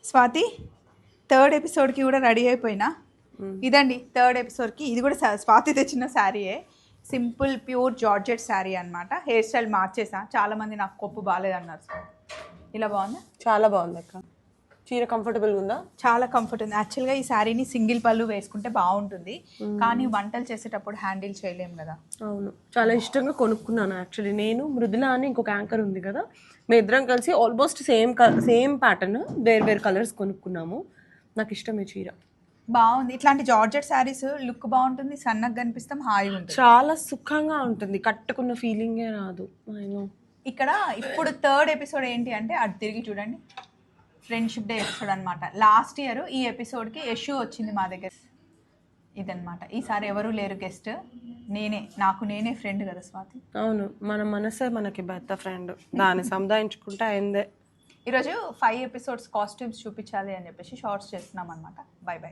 Swathi third ఎపిసోడ్కి కూడా ready అయిపోయినా. ఇదండి థర్డ్ ఎపిసోడ్కి. ఇది కూడా స్వాతి తెచ్చిన శారీయే, సింపుల్ ప్యూర్ జార్జెట్ శారీ అనమాట. హెయిర్ స్టైల్ మార్చేసా, చాలామంది నాకు కొప్పు బాగాలేదన్నారు. ఇలా బాగుందా? చాలా బాగుంది అక్క. చీర కంఫర్టబుల్ ఉందా? చాలా కంఫర్ట్ ఉంది. యాక్చువల్గా ఈ శారీని సింగిల్ పళ్ళు వేసుకుంటే బాగుంటుంది, కానీ వంటలు చేసేటప్పుడు హ్యాండిల్ చేయలేము కదా. అవును, చాలా ఇష్టంగా కొనుక్కున్నాను యాక్చువల్లీ. నేను, మృదుల అని ఇంకొక యాంకర్ ఉంది కదా, మేము ఇద్దరం కలిసి ఆల్మోస్ట్ సేమ్ ప్యాటర్న్ వేరు కలర్స్ కొనుక్కున్నాము. నాకు ఇష్టం ఈ చీర. బాగుంది. ఇట్లాంటి జార్జెట్ శారీస్ లుక్ బాగుంటుంది, సన్నగా కనిపిస్తాం, హాయిగా ఉంటుంది, చాలా సుఖంగా ఉంటుంది, కట్టుకున్న ఫీలింగే రాదు. ఇక్కడ ఇప్పుడు థర్డ్ ఎపిసోడ్ ఏంటి అంటే, అటు తిరిగి చూడండి, ఫ్రెండ్షిప్ డే ఎపిసోడ్ అనమాట. లాస్ట్ ఇయర్ ఈ ఎపిసోడ్కి యశు వచ్చింది మా దగ్గర. ఇదనమాట. ఈసారి ఎవరు లేరు గెస్ట్, నేనే ఫ్రెండ్ కదా స్వాతి. అవును, మన మనసే మనకి బెత్త ఫ్రెండ్, దాన్ని సముదాయించుకుంటే అయిందే. ఈరోజు 5 ఎపిసోడ్స్ కాస్ట్యూమ్స్ చూపించాలి అని చెప్పేసి షార్ట్స్ చేస్తున్నాం అనమాట. By by.